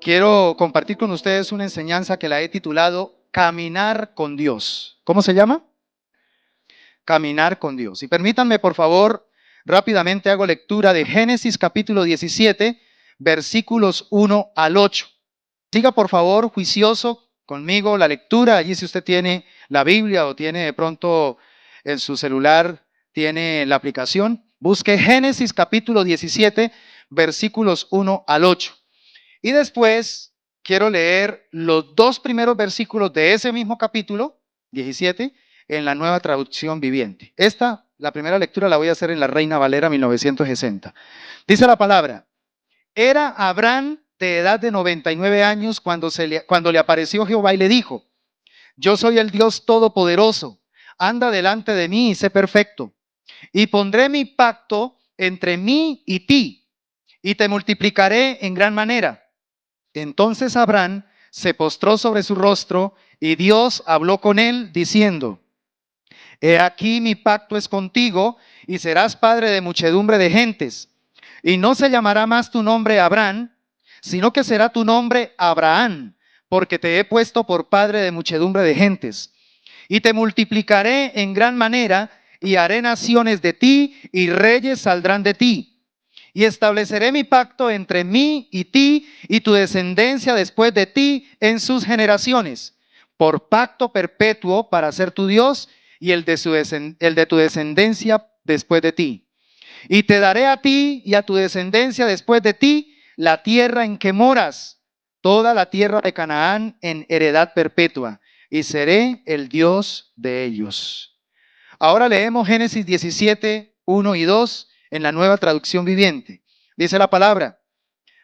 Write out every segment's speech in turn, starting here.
quiero compartir con ustedes una enseñanza que la he titulado Caminar con Dios. ¿Cómo se llama? Caminar con Dios. Y permítanme, por favor, rápidamente hago lectura de Génesis capítulo 17, versículos 1 al 8. Siga, por favor, juicioso conmigo la lectura. Allí si usted tiene la Biblia o tiene de pronto en su celular, tiene la aplicación. Busque Génesis capítulo 17, versículos 1 al 8. Y después quiero leer los dos primeros versículos de ese mismo capítulo 17 en la Nueva Traducción Viviente. La primera lectura la voy a hacer en la Reina Valera 1960. Dice la palabra: era Abraham de edad de 99 años cuando le apareció Jehová y le dijo: yo soy el Dios Todopoderoso, anda delante de mí y sé perfecto. Y pondré mi pacto entre mí y ti, y te multiplicaré en gran manera. Entonces Abraham se postró sobre su rostro, y Dios habló con él diciendo: he aquí mi pacto es contigo, y serás padre de muchedumbre de gentes. Y no se llamará más tu nombre Abraham, sino que será tu nombre Abraham, porque te he puesto por padre de muchedumbre de gentes. Y te multiplicaré en gran manera, y haré naciones de ti, y reyes saldrán de ti. Y estableceré mi pacto entre mí y ti y tu descendencia después de ti en sus generaciones, por pacto perpetuo para ser tu Dios y el de tu descendencia después de ti. Y te daré a ti y a tu descendencia después de ti la tierra en que moras, toda la tierra de Canaán en heredad perpetua, y seré el Dios de ellos. Ahora leemos Génesis 17, 1 y 2 en la Nueva Traducción Viviente. Dice la palabra: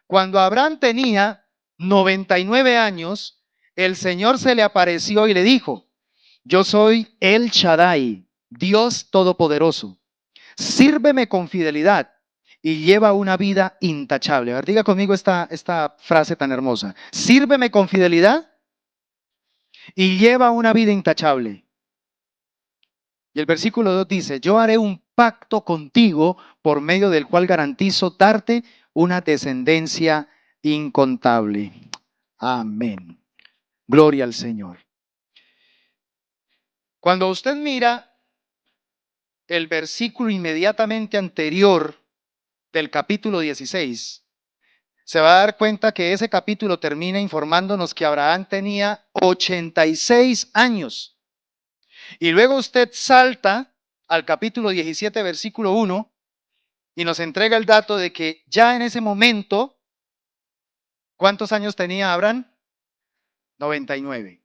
cuando Abraham tenía 99 años, el Señor se le apareció y le dijo: yo soy El Shaddai, Dios Todopoderoso. Sírveme con fidelidad y lleva una vida intachable. A ver, diga conmigo esta frase tan hermosa: sírveme con fidelidad y lleva una vida intachable. Y el versículo 2 dice: yo haré un pacto contigo por medio del cual garantizo darte una descendencia incontable. Amén. Gloria al Señor. Cuando usted mira el versículo inmediatamente anterior del capítulo 16, se va a dar cuenta que ese capítulo termina informándonos que Abraham tenía 86 años. Y luego usted salta al capítulo 17, versículo 1, y nos entrega el dato de que ya en ese momento, ¿cuántos años tenía Abraham? 99.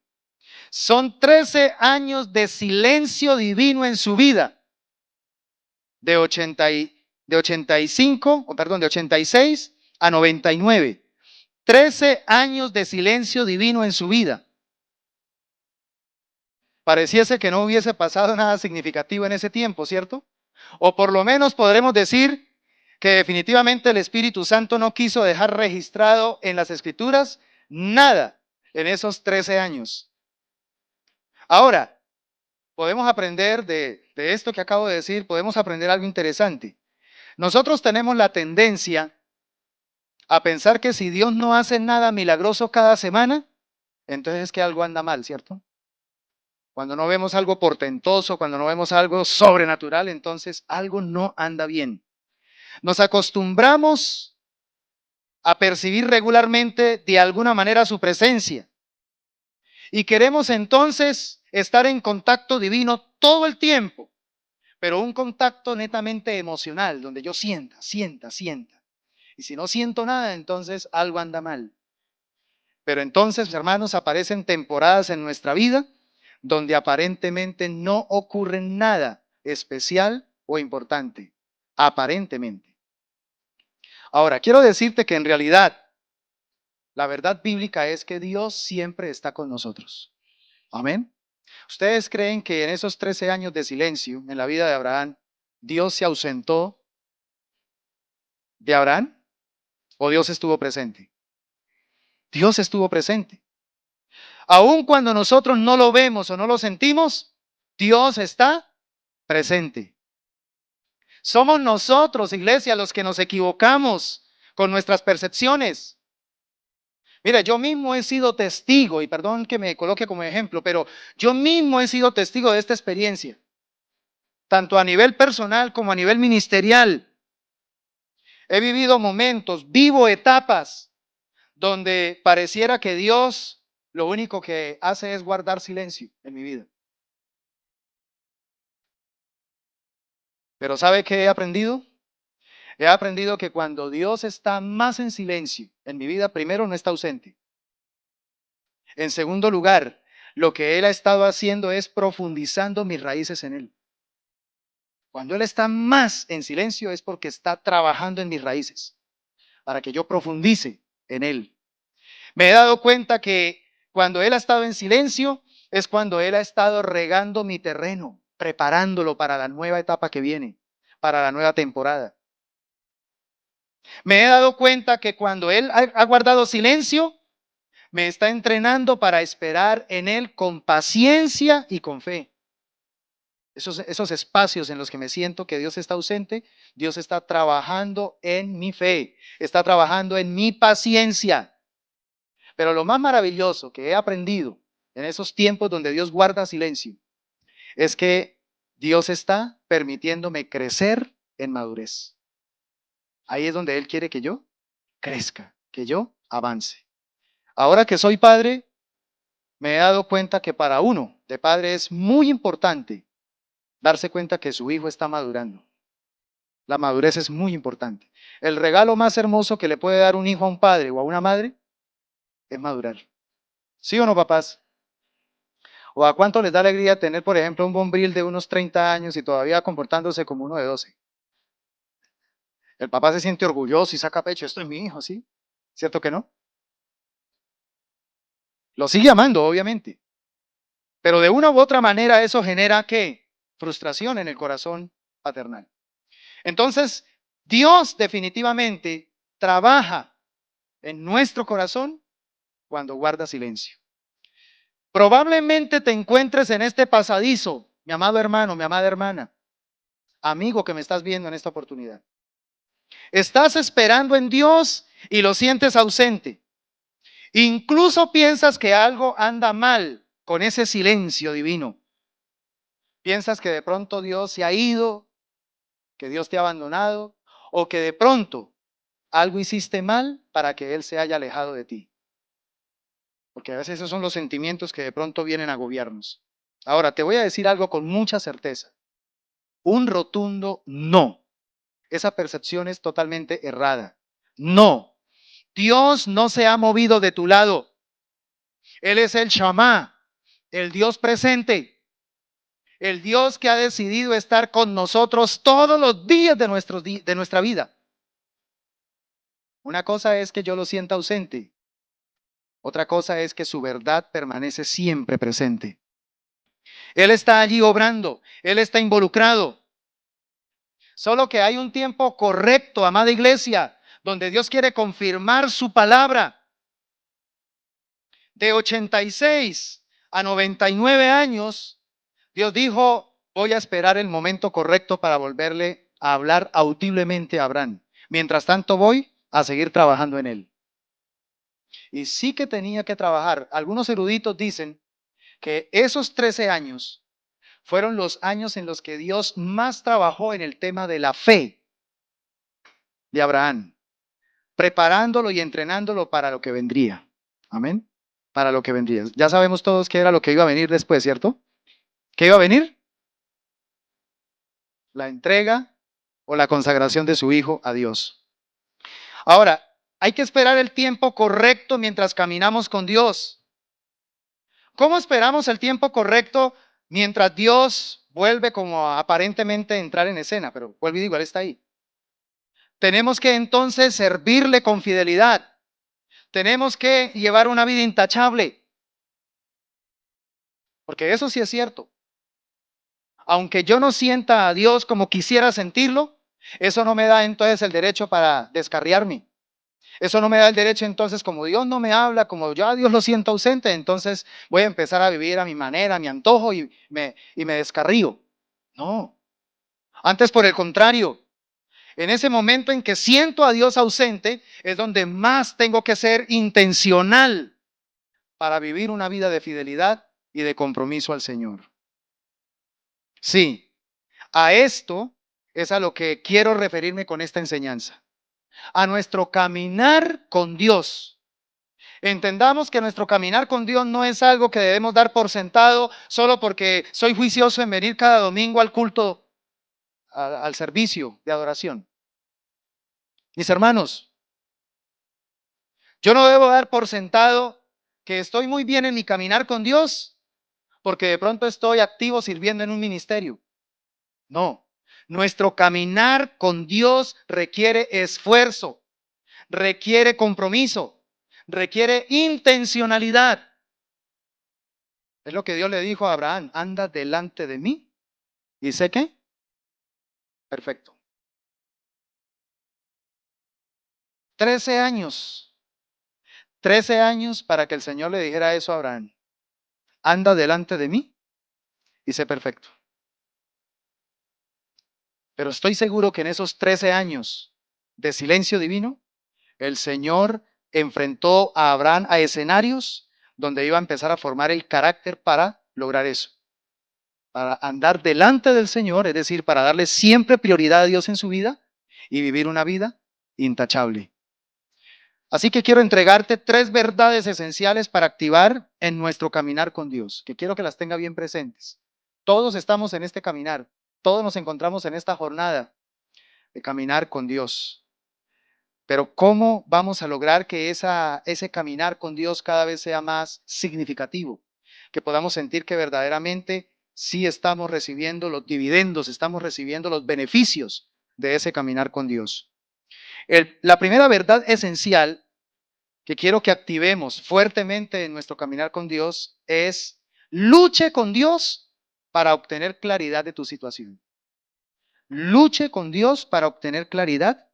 Son 13 años de silencio divino en su vida. De 86 a 99. 13 años de silencio divino en su vida. Pareciese que no hubiese pasado nada significativo en ese tiempo, ¿cierto? O por lo menos podremos decir que definitivamente el Espíritu Santo no quiso dejar registrado en las Escrituras nada en esos 13 años. Ahora, podemos aprender de esto que acabo de decir, podemos aprender algo interesante. Nosotros tenemos la tendencia a pensar que si Dios no hace nada milagroso cada semana, entonces es que algo anda mal, ¿cierto? Cuando no vemos algo portentoso, cuando no vemos algo sobrenatural, entonces algo no anda bien. Nos acostumbramos a percibir regularmente de alguna manera su presencia y queremos entonces estar en contacto divino todo el tiempo, pero un contacto netamente emocional, donde yo sienta. Y si no siento nada, entonces algo anda mal. Pero entonces, hermanos, aparecen temporadas en nuestra vida donde aparentemente no ocurre nada especial o importante. Aparentemente. Ahora, quiero decirte que en realidad la verdad bíblica es que Dios siempre está con nosotros. Amén. ¿Ustedes creen que en esos 13 años de silencio en la vida de Abraham, Dios se ausentó de Abraham o Dios estuvo presente? Dios estuvo presente. Aun cuando nosotros no lo vemos o no lo sentimos, Dios está presente. Somos nosotros, iglesia, los que nos equivocamos con nuestras percepciones. Mira, yo mismo he sido testigo, y perdón que me coloque como ejemplo, pero yo mismo he sido testigo de esta experiencia, tanto a nivel personal como a nivel ministerial. He vivido momentos, vivo etapas donde pareciera que Dios lo único que hace es guardar silencio en mi vida. Pero ¿sabe qué he aprendido? He aprendido que cuando Dios está más en silencio en mi vida, primero no está ausente. En segundo lugar, lo que Él ha estado haciendo es profundizando mis raíces en Él. Cuando Él está más en silencio es porque está trabajando en mis raíces, para que yo profundice en Él. Me he dado cuenta que cuando Él ha estado en silencio es cuando Él ha estado regando mi terreno, preparándolo para la nueva etapa que viene, para la nueva temporada. Me he dado cuenta que cuando Él ha guardado silencio, me está entrenando para esperar en Él con paciencia y con fe. Esos espacios en los que me siento que Dios está ausente, Dios está trabajando en mi fe, está trabajando en mi paciencia. Pero lo más maravilloso que he aprendido en esos tiempos donde Dios guarda silencio es que Dios está permitiéndome crecer en madurez. Ahí es donde Él quiere que yo crezca, que yo avance. Ahora que soy padre, me he dado cuenta que para uno de padre es muy importante darse cuenta que su hijo está madurando. La madurez es muy importante. El regalo más hermoso que le puede dar un hijo a un padre o a una madre es madurar. ¿Sí o no, papás? ¿O a cuánto les da alegría tener, por ejemplo, un bombril de unos 30 años y todavía comportándose como uno de 12? El papá se siente orgulloso y saca pecho, esto es mi hijo, ¿sí? ¿Cierto que no? Lo sigue amando, obviamente. Pero de una u otra manera eso genera, ¿qué? Frustración en el corazón paternal. Entonces, Dios definitivamente trabaja en nuestro corazón cuando guarda silencio. Probablemente te encuentres en este pasadizo, mi amado hermano, mi amada hermana, amigo que me estás viendo en esta oportunidad. Estás esperando en Dios y lo sientes ausente. Incluso piensas que algo anda mal con ese silencio divino. Piensas que de pronto Dios se ha ido, que Dios te ha abandonado o que de pronto algo hiciste mal para que Él se haya alejado de ti. Porque a veces esos son los sentimientos que de pronto vienen a agobiarnos. Ahora, te voy a decir algo con mucha certeza. Un rotundo no. Esa percepción es totalmente errada. No. Dios no se ha movido de tu lado. Él es el Shamá, el Dios presente, el Dios que ha decidido estar con nosotros todos los días de nuestra vida. Una cosa es que yo lo sienta ausente. Otra cosa es que su verdad permanece siempre presente. Él está allí obrando, Él está involucrado. Solo que hay un tiempo correcto, amada iglesia, donde Dios quiere confirmar su palabra. De 86 a 99 años, Dios dijo, voy a esperar el momento correcto para volverle a hablar audiblemente a Abraham. Mientras tanto voy a seguir trabajando en él. Y sí que tenía que trabajar. Algunos eruditos dicen que esos 13 años fueron los años en los que Dios más trabajó en el tema de la fe de Abraham, preparándolo y entrenándolo para lo que vendría. Amén. Para lo que vendría. Ya sabemos todos qué era lo que iba a venir después, ¿cierto? ¿Qué iba a venir? La entrega o la consagración de su hijo a Dios. Ahora, hay que esperar el tiempo correcto mientras caminamos con Dios. ¿Cómo esperamos el tiempo correcto mientras Dios vuelve como a aparentemente entrar en escena? Pero vuelvo y digo, Él está ahí. Tenemos que entonces servirle con fidelidad. Tenemos que llevar una vida intachable. Porque eso sí es cierto. Aunque yo no sienta a Dios como quisiera sentirlo, eso no me da entonces el derecho para descarriarme. Eso no me da el derecho entonces, como Dios no me habla, como yo a Dios lo siento ausente, entonces voy a empezar a vivir a mi manera, a mi antojo y me descarrío. No. Antes por el contrario, En ese momento en que siento a Dios ausente, es donde más tengo que ser intencional para vivir una vida de fidelidad y de compromiso al Señor. Sí, a esto es a lo que quiero referirme con esta enseñanza. A nuestro caminar con Dios. Entendamos que nuestro caminar con Dios no es algo que debemos dar por sentado solo porque soy juicioso en venir cada domingo al culto, al servicio de adoración. Mis hermanos, yo no debo dar por sentado que estoy muy bien en mi caminar con Dios porque de pronto estoy activo sirviendo en un ministerio. No, nuestro caminar con Dios requiere esfuerzo, requiere compromiso, requiere intencionalidad. Es lo que Dios le dijo a Abraham, anda delante de mí. ¿Y sé qué? Perfecto. 13 años. 13 años para que el Señor le dijera eso a Abraham. Anda delante de mí y sé perfecto. Pero estoy seguro que en esos 13 años de silencio divino, el Señor enfrentó a Abraham a escenarios donde iba a empezar a formar el carácter para lograr eso. Para andar delante del Señor, es decir, para darle siempre prioridad a Dios en su vida y vivir una vida intachable. Así que quiero entregarte 3 verdades esenciales para activar en nuestro caminar con Dios, que quiero que las tenga bien presentes. Todos estamos en este caminar, todos nos encontramos en esta jornada de caminar con Dios. Pero ¿cómo vamos a lograr que ese caminar con Dios cada vez sea más significativo? Que podamos sentir que verdaderamente sí estamos recibiendo los dividendos, estamos recibiendo los beneficios de ese caminar con Dios. La primera verdad esencial que quiero que activemos fuertemente en nuestro caminar con Dios es: luche con Dios para obtener claridad de tu situación. Luche con Dios para obtener claridad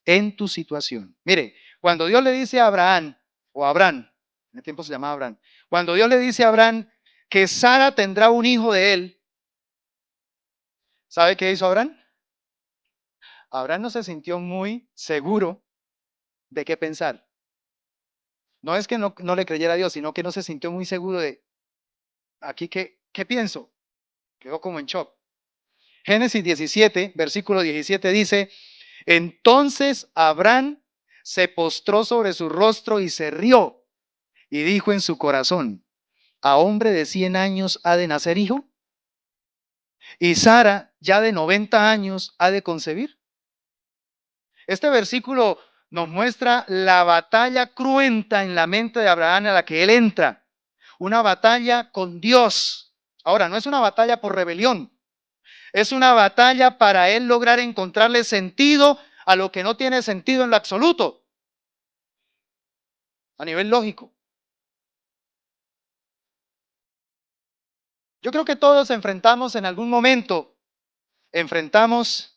en tu situación. Mire, cuando Dios le dice a Abraham, o a Abraham, en el tiempo se llamaba Abraham, cuando Dios le dice a Abraham que Sara tendrá un hijo de él, ¿sabe qué hizo Abraham? Abraham no se sintió muy seguro de qué pensar. No es que no le creyera a Dios, sino que no se sintió muy seguro de, aquí qué pienso. Quedó como en shock. Génesis 17, versículo 17 dice: entonces Abraham se postró sobre su rostro y se rió y dijo en su corazón: ¿a hombre de 100 años ha de nacer hijo? ¿Y Sara, ya de 90 años, ha de concebir? Este versículo nos muestra la batalla cruenta en la mente de Abraham a la que él entra. Una batalla con Dios. Ahora, no es una batalla por rebelión. Es una batalla para él lograr encontrarle sentido a lo que no tiene sentido en lo absoluto. A nivel lógico. Yo creo que todos enfrentamos en algún momento, enfrentamos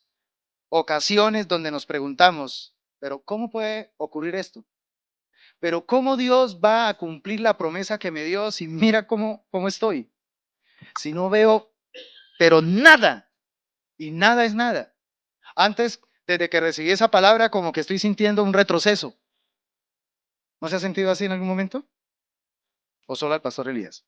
ocasiones donde nos preguntamos, pero ¿cómo puede ocurrir esto? Pero ¿cómo Dios va a cumplir la promesa que me dio si mira cómo estoy? Si no veo, pero nada, y nada es nada. Antes, desde que recibí esa palabra, como que estoy sintiendo un retroceso. ¿No se ha sentido así en algún momento? ¿O solo al pastor Elías?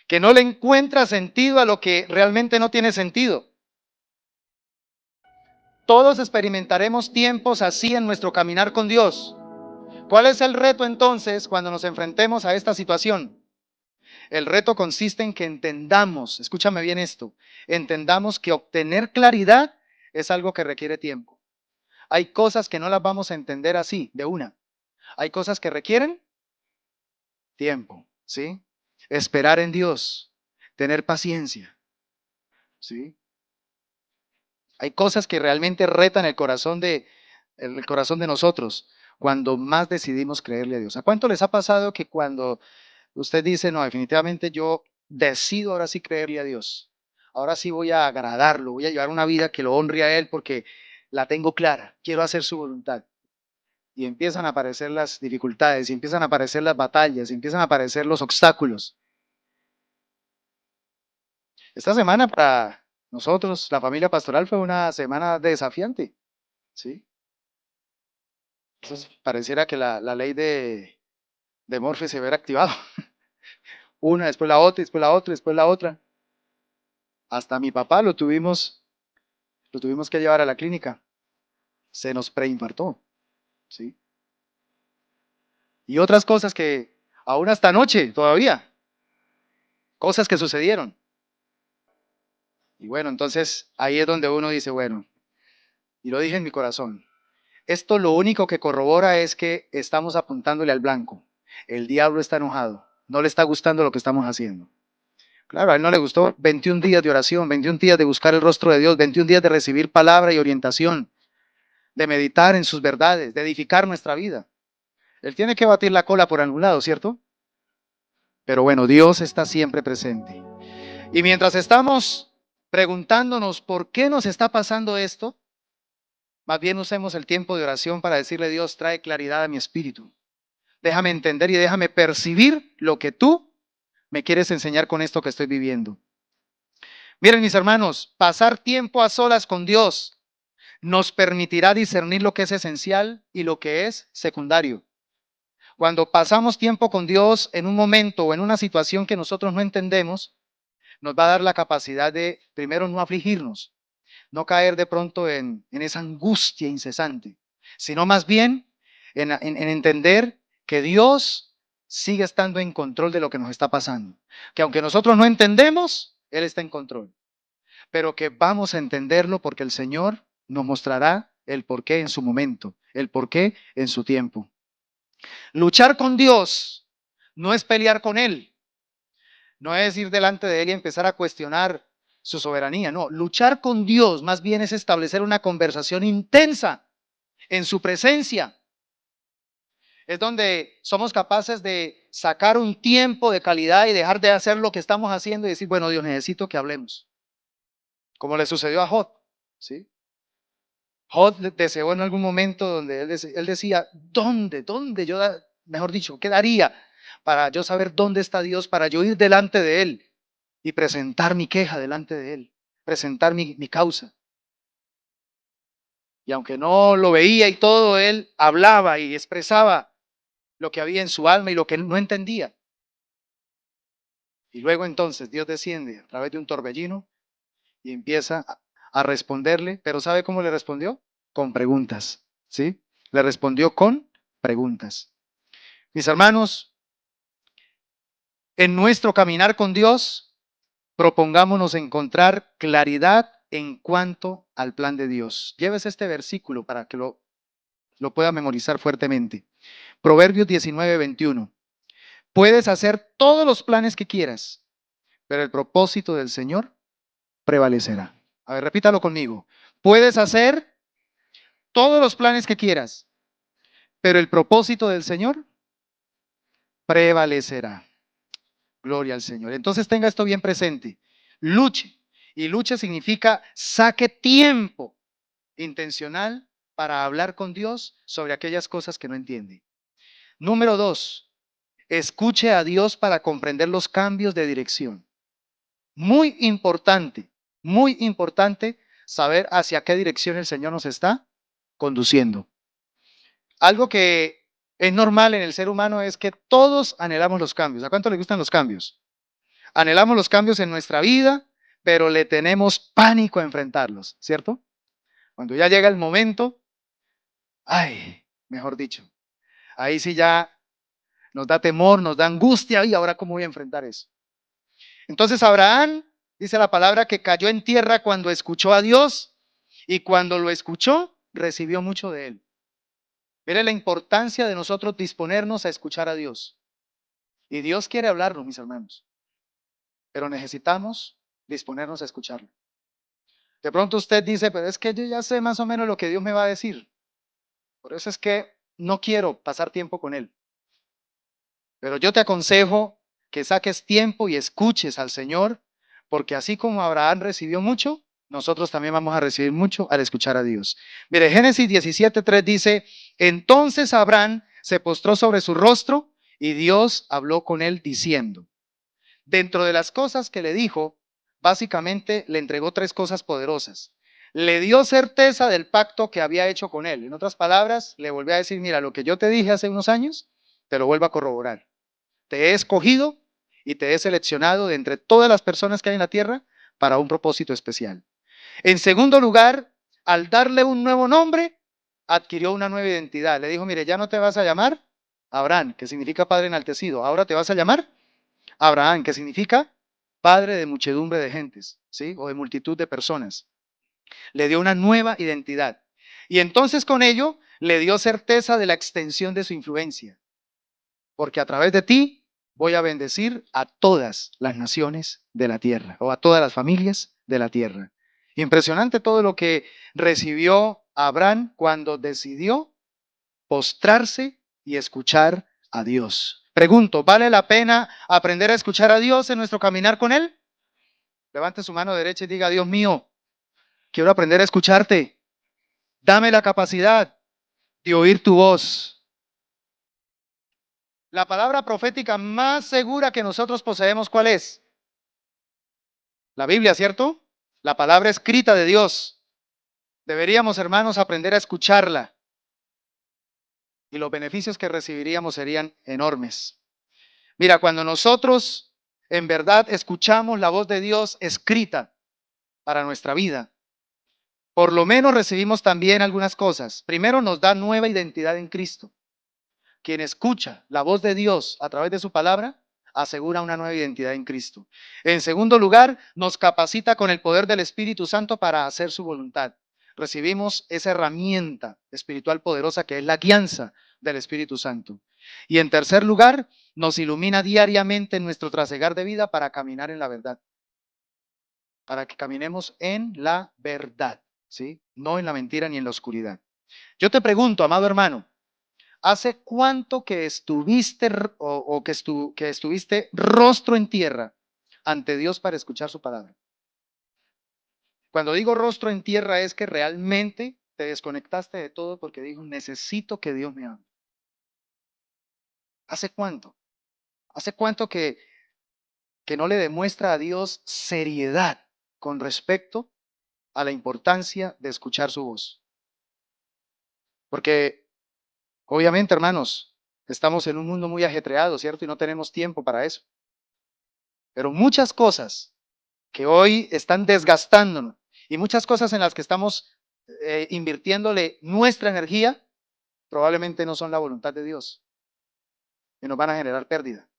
Que no le encuentra sentido a lo que realmente no tiene sentido. Todos experimentaremos tiempos así en nuestro caminar con Dios. ¿Cuál es el reto entonces cuando nos enfrentemos a esta situación? El reto consiste en que entendamos, escúchame bien esto, entendamos que obtener claridad es algo que requiere tiempo. Hay cosas que no las vamos a entender así, de una. Hay cosas que requieren tiempo, ¿sí? Esperar en Dios, tener paciencia, ¿sí? Hay cosas que realmente retan el corazón de nosotros cuando más decidimos creerle a Dios. ¿A cuánto les ha pasado que cuando usted dice, no, definitivamente yo decido ahora sí creerle a Dios? Ahora sí voy a agradarlo, voy a llevar una vida que lo honre a Él porque la tengo clara, quiero hacer su voluntad. Y empiezan a aparecer las dificultades, y empiezan a aparecer las batallas, y empiezan a aparecer los obstáculos. Esta semana, para Nosotros, la familia pastoral, fue una semana desafiante, ¿sí? Entonces, pareciera que la ley de Murphy se hubiera activado. Una, después la otra, después la otra, después la otra. Hasta mi papá lo tuvimos que llevar a la clínica. Se nos preinfartó, ¿sí? Y otras cosas que aún hasta anoche todavía, cosas que sucedieron. Y bueno, entonces ahí es donde uno dice, bueno, y lo dije en mi corazón, esto lo único que corrobora es que estamos apuntándole al blanco. El diablo está enojado, no le está gustando lo que estamos haciendo. Claro, a él no le gustó 21 días de oración, 21 días de buscar el rostro de Dios, 21 días de recibir palabra y orientación, de meditar en sus verdades, de edificar nuestra vida. Él tiene que batir la cola por algún lado, ¿cierto? Pero bueno, Dios está siempre presente. Y mientras estamos preguntándonos por qué nos está pasando esto, más bien usemos el tiempo de oración para decirle: Dios, trae claridad a mi espíritu. Déjame entender y déjame percibir lo que tú me quieres enseñar con esto que estoy viviendo. Miren, mis hermanos, pasar tiempo a solas con Dios nos permitirá discernir lo que es esencial y lo que es secundario. Cuando pasamos tiempo con Dios en un momento o en una situación que nosotros no entendemos, nos va a dar la capacidad de, primero, no afligirnos, no caer de pronto en esa angustia incesante, sino más bien en entender que Dios sigue estando en control de lo que nos está pasando. Que aunque nosotros no entendemos, Él está en control. Pero que vamos a entenderlo porque el Señor nos mostrará el porqué en su momento, el porqué en su tiempo. Luchar con Dios no es pelear con Él, no es ir delante de Él y empezar a cuestionar su soberanía. No, luchar con Dios más bien es establecer una conversación intensa en su presencia. Es donde somos capaces de sacar un tiempo de calidad y dejar de hacer lo que estamos haciendo y decir: bueno, Dios, necesito que hablemos. Como le sucedió a Job, ¿sí? Job deseó en algún momento donde él decía: ¿dónde yo, mejor dicho, qué daría para yo saber dónde está Dios, para yo ir delante de Él y presentar mi queja delante de Él, presentar mi causa? Y aunque no lo veía y todo, él hablaba y expresaba lo que había en su alma y lo que él no entendía. Y luego entonces Dios desciende a través de un torbellino y empieza a responderle, pero ¿sabe cómo le respondió? Con preguntas, ¿sí? Le respondió con preguntas. Mis hermanos, en nuestro caminar con Dios, propongámonos encontrar claridad en cuanto al plan de Dios. Llévese este versículo para que lo pueda memorizar fuertemente. Proverbios 19:21. Puedes hacer todos los planes que quieras, pero el propósito del Señor prevalecerá. A ver, repítalo conmigo. Puedes hacer todos los planes que quieras, pero el propósito del Señor prevalecerá. Gloria al Señor. Entonces tenga esto bien presente. Luche. Y lucha significa saque tiempo intencional para hablar con Dios sobre aquellas cosas que no entiende. Número 2, escuche a Dios para comprender los cambios de dirección. Muy importante saber hacia qué dirección el Señor nos está conduciendo. Algo que es normal en el ser humano es que todos anhelamos los cambios. ¿A cuánto le gustan los cambios? Anhelamos los cambios en nuestra vida, pero le tenemos pánico a enfrentarlos, ¿cierto? Cuando ya llega el momento, ay, mejor dicho, ahí sí ya nos da temor, nos da angustia, y ahora ¿cómo voy a enfrentar eso? Entonces Abraham, dice la palabra, que cayó en tierra cuando escuchó a Dios, y cuando lo escuchó, recibió mucho de él. Mire la importancia de nosotros disponernos a escuchar a Dios. Y Dios quiere hablarnos, mis hermanos, pero necesitamos disponernos a escucharlo. De pronto usted dice: pero es que yo ya sé más o menos lo que Dios me va a decir. Por eso es que no quiero pasar tiempo con Él. Pero yo te aconsejo que saques tiempo y escuches al Señor, porque así como Abraham recibió mucho, nosotros también vamos a recibir mucho al escuchar a Dios. Mire, Génesis 17:3 dice: entonces Abraham se postró sobre su rostro y Dios habló con él diciendo. Dentro de las cosas que le dijo, básicamente le entregó tres cosas poderosas. Le dio certeza del pacto que había hecho con él. En otras palabras, le volvió a decir, mira, lo que yo te dije hace unos años, te lo vuelvo a corroborar. Te he escogido y te he seleccionado de entre todas las personas que hay en la tierra para un propósito especial. En segundo lugar, al darle un nuevo nombre, adquirió una nueva identidad. Le dijo, mire, ya no te vas a llamar Abraham, que significa padre enaltecido. Ahora te vas a llamar Abraham, que significa padre de muchedumbre de gentes, ¿sí? O de multitud de personas. Le dio una nueva identidad. Y entonces con ello le dio certeza de la extensión de su influencia. Porque a través de ti voy a bendecir a todas las naciones de la tierra, o a todas las familias de la tierra. Impresionante todo lo que recibió Abraham cuando decidió postrarse y escuchar a Dios. Pregunto, ¿vale la pena aprender a escuchar a Dios en nuestro caminar con Él? Levante su mano derecha y diga, Dios mío, quiero aprender a escucharte. Dame la capacidad de oír tu voz. La palabra profética más segura que nosotros poseemos, ¿cuál es? La Biblia, ¿cierto? La palabra escrita de Dios. Deberíamos, hermanos, aprender a escucharla. Y los beneficios que recibiríamos serían enormes. Mira, cuando nosotros en verdad escuchamos la voz de Dios escrita para nuestra vida, por lo menos recibimos también algunas cosas. Primero, nos da nueva identidad en Cristo. Quien escucha la voz de Dios a través de su palabra, asegura una nueva identidad en Cristo. En segundo lugar, nos capacita con el poder del Espíritu Santo para hacer su voluntad. Recibimos esa herramienta espiritual poderosa que es la guianza del Espíritu Santo. Y en tercer lugar, nos ilumina diariamente en nuestro trasegar de vida para caminar en la verdad. Para que caminemos en la verdad, ¿sí? No en la mentira ni en la oscuridad. Yo te pregunto, amado hermano, ¿hace cuánto que estuviste que estuviste rostro en tierra ante Dios para escuchar su palabra? Cuando digo rostro en tierra es que realmente te desconectaste de todo porque dijo, necesito que Dios me hable. ¿Hace cuánto? ¿Hace cuánto que no le demuestra a Dios seriedad con respecto a la importancia de escuchar su voz? Porque obviamente, hermanos, estamos en un mundo muy ajetreado, ¿cierto? Y no tenemos tiempo para eso. Pero muchas cosas que hoy están desgastándonos y muchas cosas en las que estamos invirtiéndole nuestra energía, probablemente no son la voluntad de Dios y nos van a generar pérdida.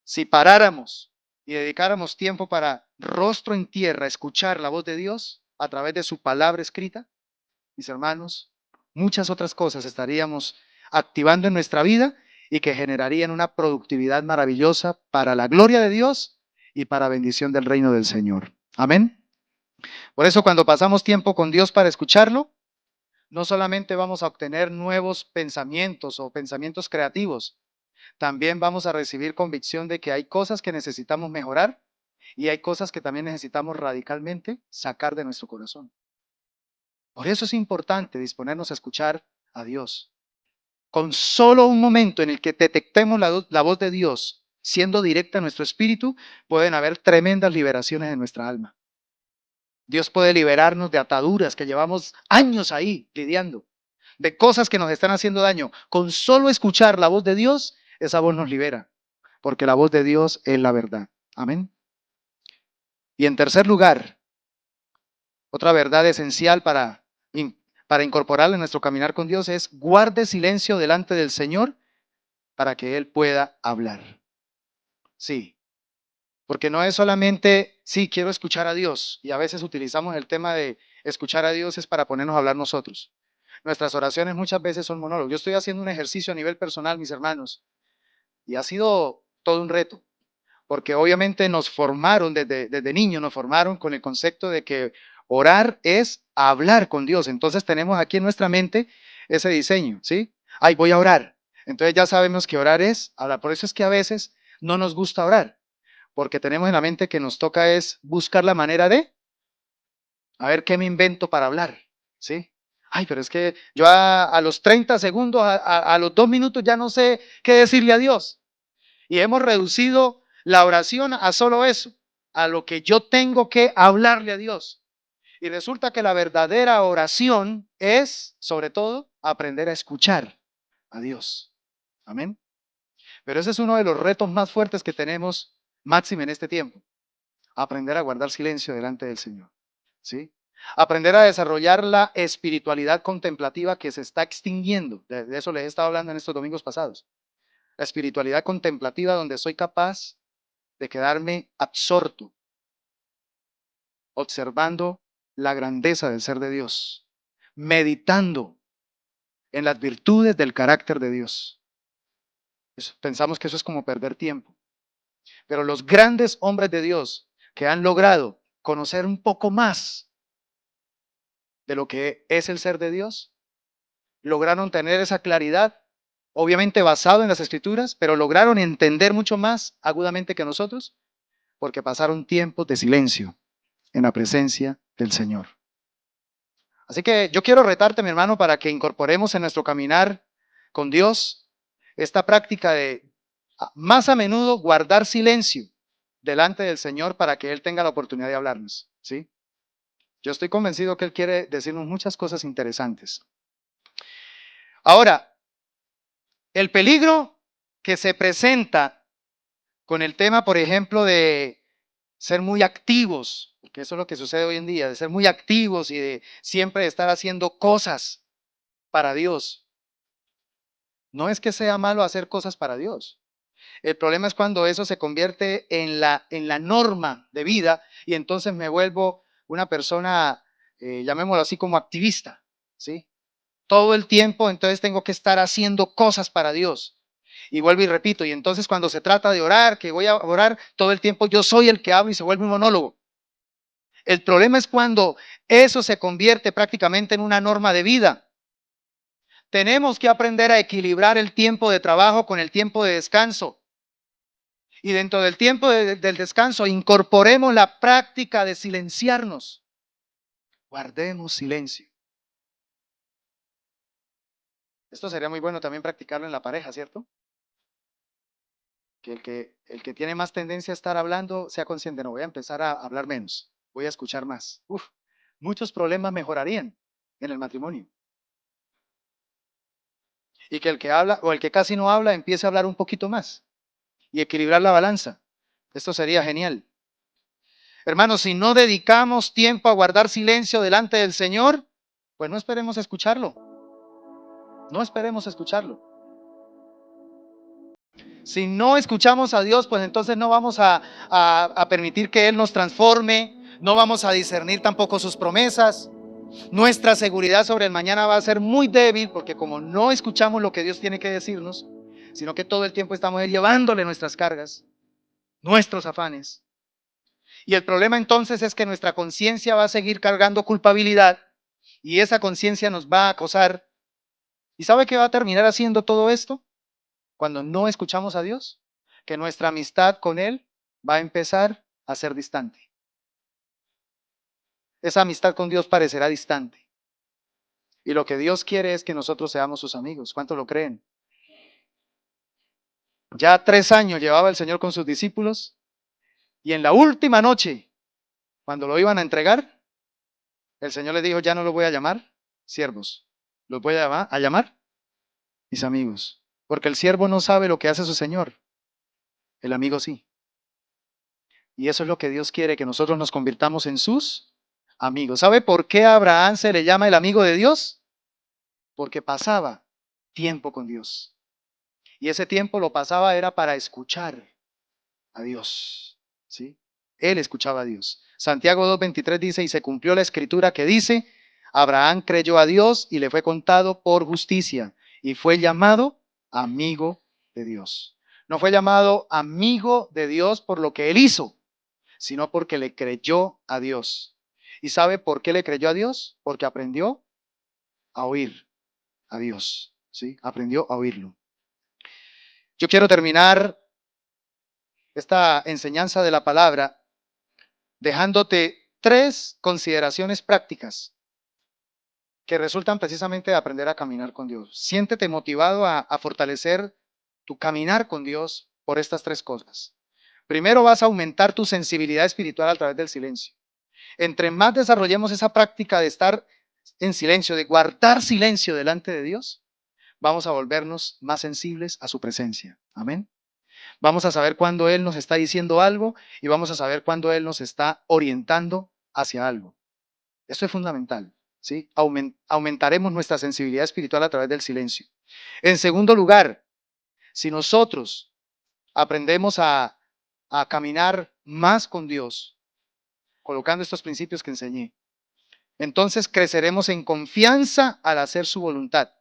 Si paráramos y dedicáramos tiempo para rostro en tierra, escuchar la voz de Dios a través de su palabra escrita, mis hermanos, muchas otras cosas estaríamos activando en nuestra vida y que generarían una productividad maravillosa para la gloria de Dios y para bendición del reino del Señor. Amén. Por eso cuando pasamos tiempo con Dios para escucharlo, no solamente vamos a obtener nuevos pensamientos o pensamientos creativos, también vamos a recibir convicción de que hay cosas que necesitamos mejorar y hay cosas que también necesitamos radicalmente sacar de nuestro corazón. Por eso es importante disponernos a escuchar a Dios. Con solo un momento en el que detectemos la voz de Dios siendo directa a nuestro espíritu, pueden haber tremendas liberaciones en nuestra alma. Dios puede liberarnos de ataduras que llevamos años ahí lidiando, de cosas que nos están haciendo daño. Con solo escuchar la voz de Dios, esa voz nos libera, porque la voz de Dios es la verdad. Amén. Y en tercer lugar, otra verdad esencial para incorporarla en nuestro caminar con Dios es guarde silencio delante del Señor para que Él pueda hablar. Sí, porque no es solamente, sí, quiero escuchar a Dios, y a veces utilizamos el tema de escuchar a Dios es para ponernos a hablar nosotros. Nuestras oraciones muchas veces son monólogos. Yo estoy haciendo un ejercicio a nivel personal, mis hermanos, y ha sido todo un reto, porque obviamente nos formaron desde niños, nos formaron con el concepto de que orar es hablar con Dios. Entonces tenemos aquí en nuestra mente ese diseño, ¿sí? Ay, voy a orar. Entonces ya sabemos que orar es hablar. Por eso es que a veces no nos gusta orar, porque tenemos en la mente que nos toca es buscar la manera de, a ver qué me invento para hablar, ¿sí? Ay, pero es que yo a los 30 segundos, a los 2 minutos ya no sé qué decirle a Dios. Y hemos reducido la oración a solo eso, a lo que yo tengo que hablarle a Dios. Y resulta que la verdadera oración es, sobre todo, aprender a escuchar a Dios. Amén. Pero ese es uno de los retos más fuertes que tenemos, máxime en este tiempo. Aprender a guardar silencio delante del Señor. ¿Sí? Aprender a desarrollar la espiritualidad contemplativa que se está extinguiendo. De eso les he estado hablando en estos domingos pasados. La espiritualidad contemplativa donde soy capaz de quedarme absorto, observando la grandeza del ser de Dios, meditando en las virtudes del carácter de Dios. Pensamos que eso es como perder tiempo. Pero los grandes hombres de Dios que han logrado conocer un poco más de lo que es el ser de Dios, lograron tener esa claridad, obviamente basado en las Escrituras, pero lograron entender mucho más agudamente que nosotros, porque pasaron tiempos de silencio en la presencia del Señor. Así que yo quiero retarte, mi hermano, para que incorporemos en nuestro caminar con Dios esta práctica de más a menudo guardar silencio delante del Señor para que Él tenga la oportunidad de hablarnos, ¿sí? Yo estoy convencido que Él quiere decirnos muchas cosas interesantes. Ahora, el peligro que se presenta con el tema, por ejemplo, de ser muy activos, porque eso es lo que sucede hoy en día, de ser muy activos y de siempre estar haciendo cosas para Dios. No es que sea malo hacer cosas para Dios. El problema es cuando eso se convierte en la norma de vida y entonces me vuelvo una persona, llamémoslo así, como activista, ¿sí? Todo el tiempo entonces tengo que estar haciendo cosas para Dios. Y vuelvo y repito, y entonces cuando se trata de orar, que voy a orar, todo el tiempo yo soy el que hablo y se vuelve un monólogo. El problema es cuando eso se convierte prácticamente en una norma de vida. Tenemos que aprender a equilibrar el tiempo de trabajo con el tiempo de descanso. Y dentro del tiempo del descanso incorporemos la práctica de silenciarnos. Guardemos silencio. Esto sería muy bueno también practicarlo en la pareja, ¿cierto? Que el que tiene más tendencia a estar hablando sea consciente, no voy a empezar a hablar menos, voy a escuchar más. Muchos problemas mejorarían en el matrimonio. Y que el que habla o el que casi no habla empiece a hablar un poquito más y equilibrar la balanza. Esto sería genial. Hermanos, si no dedicamos tiempo a guardar silencio delante del Señor, pues no esperemos escucharlo. No esperemos escucharlo. Si no escuchamos a Dios, pues entonces no vamos a permitir que Él nos transforme, no vamos a discernir tampoco sus promesas. Nuestra seguridad sobre el mañana va a ser muy débil porque como no escuchamos lo que Dios tiene que decirnos, sino que todo el tiempo estamos llevándole nuestras cargas, nuestros afanes. Y el problema entonces es que nuestra conciencia va a seguir cargando culpabilidad y esa conciencia nos va a acosar. ¿Y sabe qué va a terminar haciendo todo esto? Cuando no escuchamos a Dios, que nuestra amistad con Él va a empezar a ser distante. Esa amistad con Dios parecerá distante. Y lo que Dios quiere es que nosotros seamos sus amigos. ¿Cuántos lo creen? Ya 3 años llevaba el Señor con sus discípulos y en la última noche, cuando lo iban a entregar, el Señor les dijo, ya no los voy a llamar siervos, los voy a llamar mis amigos. Porque el siervo no sabe lo que hace su Señor, el amigo sí. Y eso es lo que Dios quiere, que nosotros nos convirtamos en sus amigos. ¿Sabe por qué a Abraham se le llama el amigo de Dios? Porque pasaba tiempo con Dios. Y ese tiempo lo pasaba era para escuchar a Dios. ¿Sí? Él escuchaba a Dios. Santiago 2:23 dice, y se cumplió la escritura que dice, Abraham creyó a Dios y le fue contado por justicia y fue llamado amigo de Dios. No fue llamado amigo de Dios por lo que él hizo, sino porque le creyó a Dios. ¿Y sabe por qué le creyó a Dios? Porque aprendió a oír a Dios. ¿Sí? Aprendió a oírlo. Yo quiero terminar esta enseñanza de la palabra dejándote 3 consideraciones prácticas que resultan precisamente de aprender a caminar con Dios. Siéntete motivado a fortalecer tu caminar con Dios por estas 3 cosas. Primero vas a aumentar tu sensibilidad espiritual a través del silencio. Entre más desarrollemos esa práctica de estar en silencio, de guardar silencio delante de Dios, vamos a volvernos más sensibles a su presencia. Amén. Vamos a saber cuándo Él nos está diciendo algo y vamos a saber cuándo Él nos está orientando hacia algo. Esto es fundamental, ¿sí? Aumentaremos nuestra sensibilidad espiritual a través del silencio. En segundo lugar, si nosotros aprendemos a caminar más con Dios, colocando estos principios que enseñé, entonces creceremos en confianza al hacer su voluntad.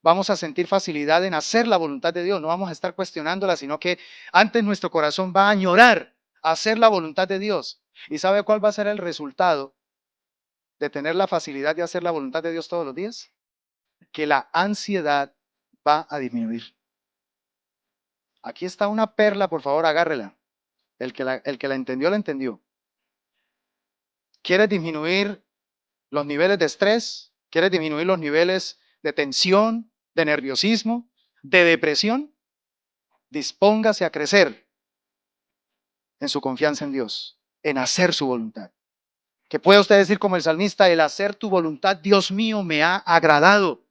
Vamos a sentir facilidad en hacer la voluntad de Dios, no vamos a estar cuestionándola, sino que antes nuestro corazón va a añorar hacer la voluntad de Dios. ¿Y sabe cuál va a ser el resultado de tener la facilidad de hacer la voluntad de Dios todos los días? Que la ansiedad va a disminuir. Aquí está una perla, por favor, agárrela. El que la entendió, la entendió. ¿Quieres disminuir los niveles de estrés? ¿Quieres disminuir los niveles de tensión, de nerviosismo, de depresión? Dispóngase a crecer en su confianza en Dios, en hacer su voluntad. Que pueda usted decir como el salmista, el hacer tu voluntad, Dios mío, me ha agradado.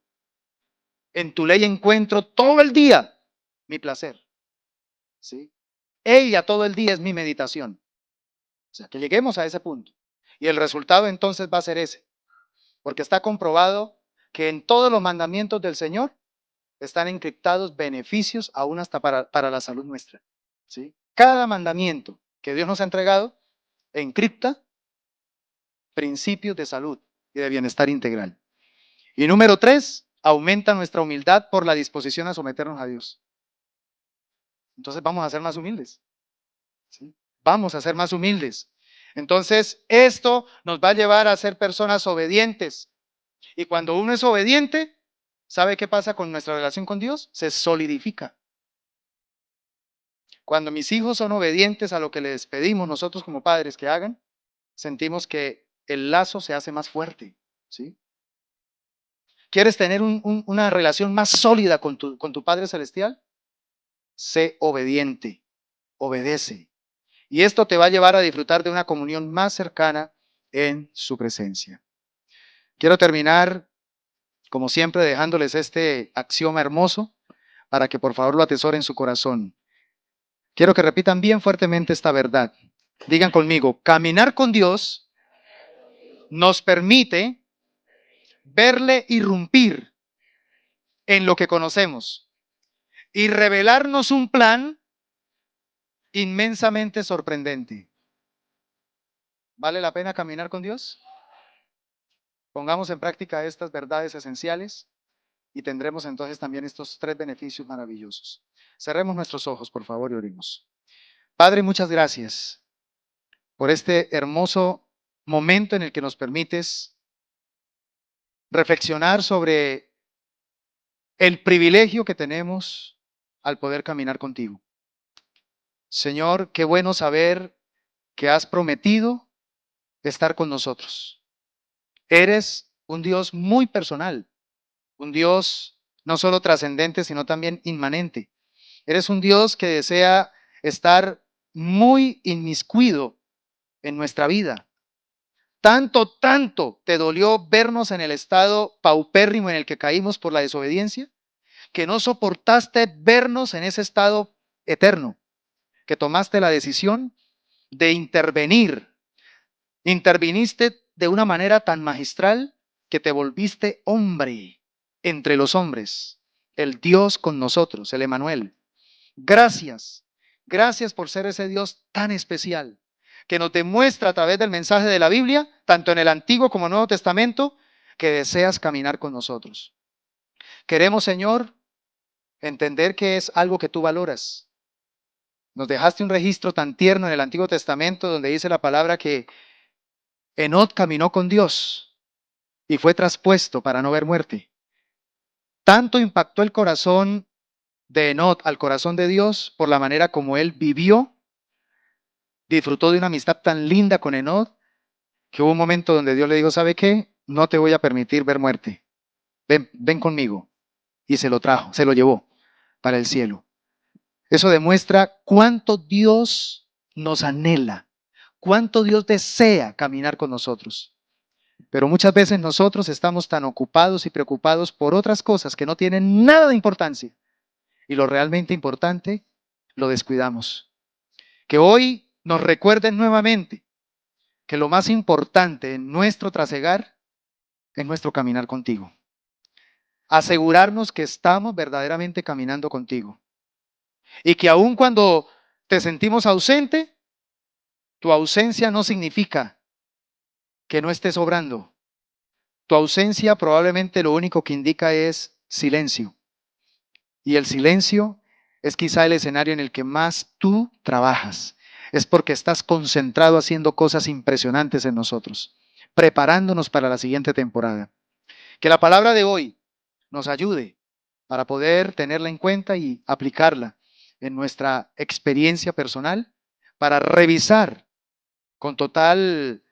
En tu ley encuentro todo el día mi placer. ¿Sí? Ella todo el día es mi meditación. O sea, que lleguemos a ese punto. Y el resultado entonces va a ser ese. Porque está comprobado que en todos los mandamientos del Señor están encriptados beneficios aún hasta para la salud nuestra. ¿Sí? Cada mandamiento que Dios nos ha entregado encripta principios de salud y de bienestar integral. Y número 3, aumenta nuestra humildad por la disposición a someternos a Dios. Entonces vamos a ser más humildes. ¿Sí? Vamos a ser más humildes. Entonces esto nos va a llevar a ser personas obedientes. Y cuando uno es obediente, ¿sabe qué pasa con nuestra relación con Dios? Se solidifica. Cuando mis hijos son obedientes a lo que les pedimos nosotros como padres que hagan, sentimos que el lazo se hace más fuerte. ¿Sí? ¿Quieres tener una relación más sólida con tu Padre Celestial? Sé obediente, obedece. Y esto te va a llevar a disfrutar de una comunión más cercana en su presencia. Quiero terminar, como siempre, dejándoles este axioma hermoso para que por favor lo atesoren en su corazón. Quiero que repitan bien fuertemente esta verdad. Digan conmigo, caminar con Dios nos permite verle irrumpir en lo que conocemos y revelarnos un plan inmensamente sorprendente. ¿Vale la pena caminar con Dios? Pongamos en práctica estas verdades esenciales y tendremos entonces también estos 3 beneficios maravillosos. Cerremos nuestros ojos, por favor, y oremos. Padre, muchas gracias por este hermoso momento en el que nos permites reflexionar sobre el privilegio que tenemos al poder caminar contigo. Señor, qué bueno saber que has prometido estar con nosotros. Eres un Dios muy personal, un Dios no solo trascendente, sino también inmanente. Eres un Dios que desea estar muy inmiscuido en nuestra vida. Tanto te dolió vernos en el estado paupérrimo en el que caímos por la desobediencia, que no soportaste vernos en ese estado eterno, que tomaste la decisión de intervenir. Interviniste de una manera tan magistral que te volviste hombre entre los hombres, el Dios con nosotros, el Emanuel. Gracias, gracias por ser ese Dios tan especial que nos demuestra a través del mensaje de la Biblia, tanto en el Antiguo como Nuevo Testamento, que deseas caminar con nosotros. Queremos, Señor, entender que es algo que tú valoras. Nos dejaste un registro tan tierno en el Antiguo Testamento donde dice la palabra que Enoc caminó con Dios y fue traspuesto para no ver muerte. Tanto impactó el corazón de Enoc al corazón de Dios por la manera como él vivió, disfrutó de una amistad tan linda con Enoc, que hubo un momento donde Dios le dijo, ¿sabe qué? No te voy a permitir ver muerte. Ven conmigo. Y se lo trajo, se lo llevó para el cielo. Eso demuestra cuánto Dios nos anhela, cuánto Dios desea caminar con nosotros. Pero muchas veces nosotros estamos tan ocupados y preocupados por otras cosas que no tienen nada de importancia. Y lo realmente importante lo descuidamos. Que hoy nos recuerden nuevamente que lo más importante en nuestro trasegar es nuestro caminar contigo. Asegurarnos que estamos verdaderamente caminando contigo. Y que aun cuando te sentimos ausente, tu ausencia no significa que no estés obrando. Tu ausencia probablemente lo único que indica es silencio. Y el silencio es quizá el escenario en el que más tú trabajas. Es porque estás concentrado haciendo cosas impresionantes en nosotros, preparándonos para la siguiente temporada. Que la palabra de hoy nos ayude para poder tenerla en cuenta y aplicarla en nuestra experiencia personal, para revisar con total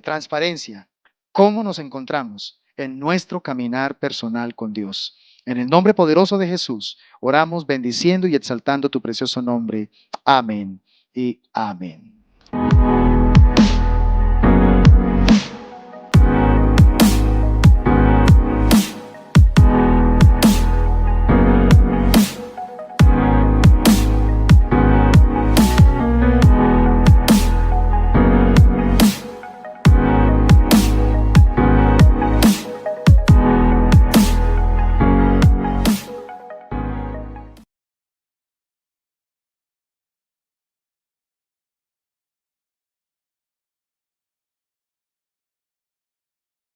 transparencia cómo nos encontramos en nuestro caminar personal con Dios. En el nombre poderoso de Jesús, oramos bendiciendo y exaltando tu precioso nombre. Amén y amén.